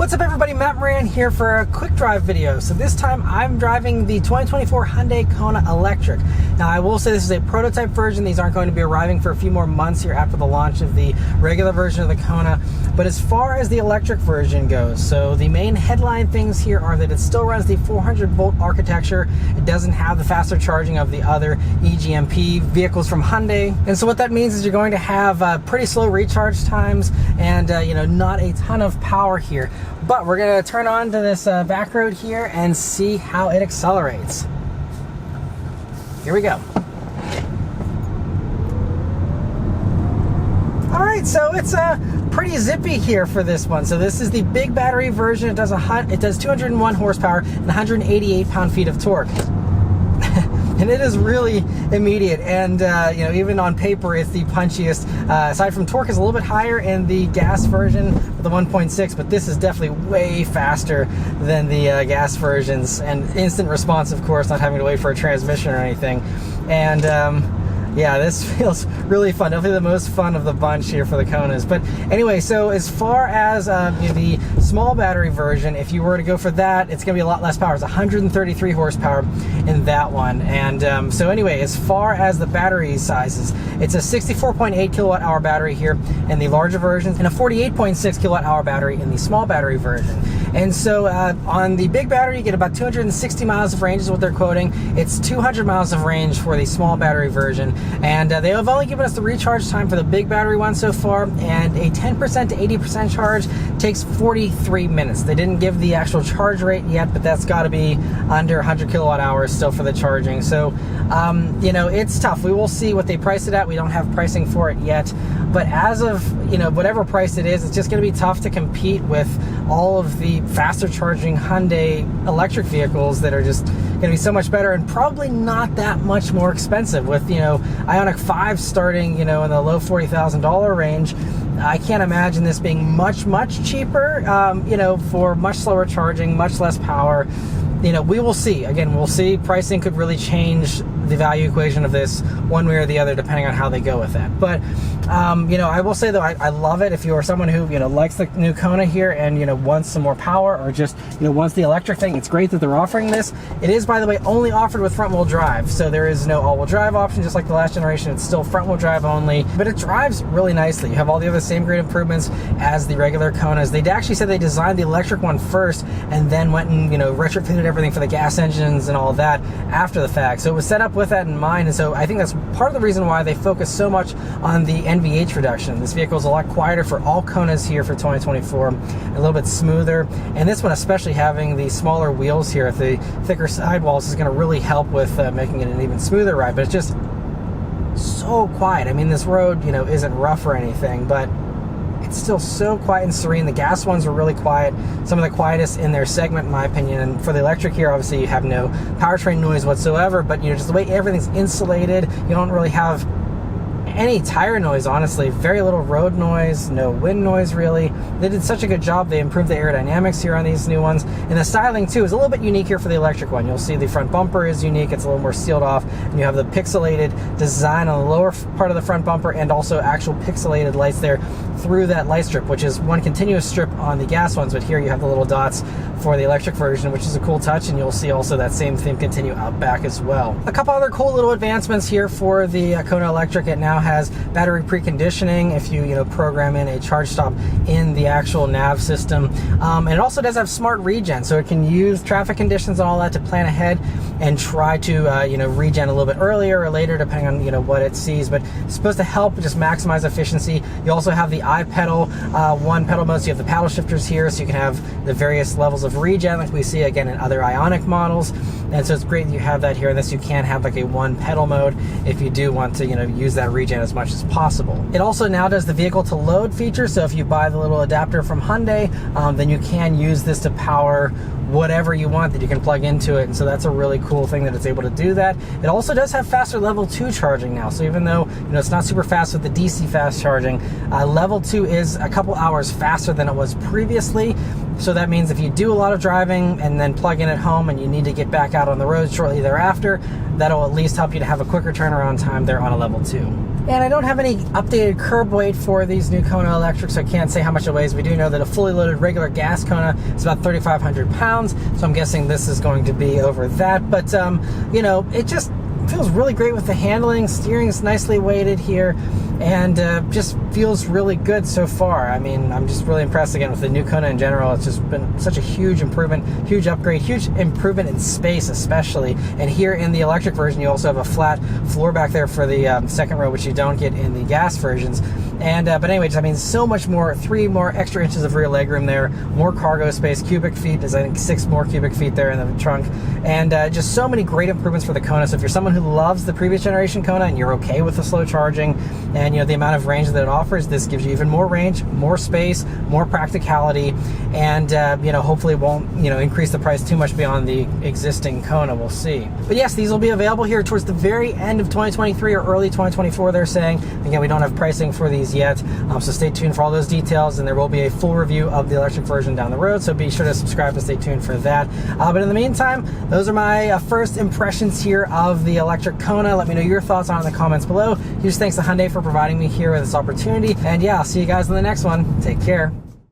What's up everybody, Matt Maran here for a quick drive video. So this time I'm driving the 2024 Hyundai Kona Electric. Now I will say this is a prototype version. These aren't going to be arriving for a few more months here after the launch of the regular version of the Kona. But as far as the electric version goes, so the main headline things here are that it still runs the 400 volt architecture. It doesn't have the faster charging of the other EGMP vehicles from Hyundai. And so what that means is you're going to have pretty slow recharge times and not a ton of power here. But we're going to turn on to this back road here and see how it accelerates. Here we go. All right, so it's pretty zippy here for this one. So this is the big battery version. It does 201 horsepower and 188 pound-feet of torque. And it is really immediate, and even on paper it's the punchiest. Aside from torque is a little bit higher in the gas version with the 1.6, but this is definitely way faster than the gas versions, and instant response, of course, not having to wait for a transmission or anything. And yeah, this feels really fun. Definitely the most fun of the bunch here for the Konas. But anyway, so as far as the small battery version, if you were to go for that, it's going to be a lot less power. It's 133 horsepower in that one. And so anyway, as far as the battery sizes, it's a 64.8 kilowatt hour battery here in the larger versions and a 48.6 kilowatt hour battery in the small battery version. And so on the big battery, you get about 260 miles of range is what they're quoting. It's 200 miles of range for the small battery version. And they have only given us the recharge time for the big battery one so far, and a 10% to 80% charge takes 43 minutes. They didn't give the actual charge rate yet, but that's got to be under 100 kilowatt hours still for the charging. So, it's tough. We will see what they price it at. We don't have pricing for it yet. But as of, whatever price it is, it's just going to be tough to compete with all of the faster charging Hyundai electric vehicles that are just going to be so much better and probably not that much more expensive with, IONIQ 5 starting, in the low $40,000 range. I can't imagine this being much cheaper, for much slower charging, much less power. We will see. Again, we'll see. Pricing could really change the value equation of this one way or the other, depending on how they go with that. But, I will say, though, I love it. If you are someone who, likes the new Kona here and, wants some more power or just, wants the electric thing, it's great that they're offering this. It is, by the way, only offered with front-wheel drive. So there is no all-wheel drive option, just like the last generation. It's still front-wheel drive only, but it drives really nicely. You have all the other same great improvements as the regular Konas. They actually said they designed the electric one first and then went and, retrofitted everything for the gas engines and all of that after the fact. So it was set up with that in mind, and so I think that's part of the reason why they focus so much on the NVH reduction. This vehicle is a lot quieter for all Konas here for 2024, a little bit smoother, and this one, especially having the smaller wheels here, the thicker sidewalls, is going to really help with making it an even smoother ride. But it's just so quiet. I mean, this road, isn't rough or anything, but it's still so quiet and serene. The gas ones were really quiet, some of the quietest in their segment, in my opinion. And for the electric here, obviously you have no powertrain noise whatsoever, but just the way everything's insulated, you don't really have any tire noise, honestly. Very little road noise, no wind noise really. They did such a good job. They improved the aerodynamics here on these new ones, and the styling too is a little bit unique here for the electric one. You'll see the front bumper is unique. It's a little more sealed off, and you have the pixelated design on the lower part of the front bumper and also actual pixelated lights there through that light strip, which is one continuous strip on the gas ones, but here you have the little dots for the electric version, which is a cool touch, and you'll see also that same theme continue out back as well. A couple other cool little advancements here for the Kona Electric. It now has battery preconditioning if you program in a charge stop in the actual nav system, and it also does have smart regen, so it can use traffic conditions and all that to plan ahead and try to regen a little bit earlier or later depending on what it sees. But it's supposed to help just maximize efficiency. You also have the iPedal one pedal mode, so you have the paddle shifters here, so you can have the various levels of regen like we see again in other IONIQ models. And so it's great that you have that here. And this, you can have like a one pedal mode if you do want to use that regen as much as possible. It also now does the vehicle to load feature, so if you buy the little adapter from Hyundai, then you can use this to power whatever you want that you can plug into it. And so that's a really cool thing that it's able to do that. It also does have faster level 2 charging now. So even though it's not super fast with the DC fast charging, level 2 is a couple hours faster than it was previously. So that means if you do a lot of driving and then plug in at home and you need to get back out on the road shortly thereafter, that'll at least help you to have a quicker turnaround time there on a level 2. And I don't have any updated curb weight for these new Kona Electric, so I can't say how much it weighs. We do know that a fully loaded regular gas Kona is about 3,500 pounds, so I'm guessing this is going to be over that. But, you know, it just feels really great with the handling. Steering is nicely weighted here, and just feels really good so far. I mean, I'm just really impressed again with the new Kona in general. It's just been such a huge improvement, huge upgrade, huge improvement in space especially. And here in the electric version, you also have a flat floor back there for the second row, which you don't get in the gas versions. And but anyways, I mean, so much more, 3 more extra inches of rear legroom there, more cargo space, cubic feet. There's I think 6 more cubic feet there in the trunk, and just so many great improvements for the Kona. So if you're someone who loves the previous generation Kona and you're okay with the slow charging and, you know, the amount of range that it offers, this gives you even more range, more space, more practicality, and you know, hopefully won't, you know, increase the price too much beyond the existing Kona. We'll see. But yes, these will be available here towards the very end of 2023 or early 2024, they're saying. Again, we don't have pricing for these yet, so stay tuned for all those details, and there will be a full review of the electric version down the road, so be sure to subscribe and stay tuned for that. But in the meantime, those are my first impressions here of the electric Kona. Let me know your thoughts on it in the comments below. Huge thanks to Hyundai for providing me here with this opportunity, and yeah, I'll see you guys in the next one. Take care.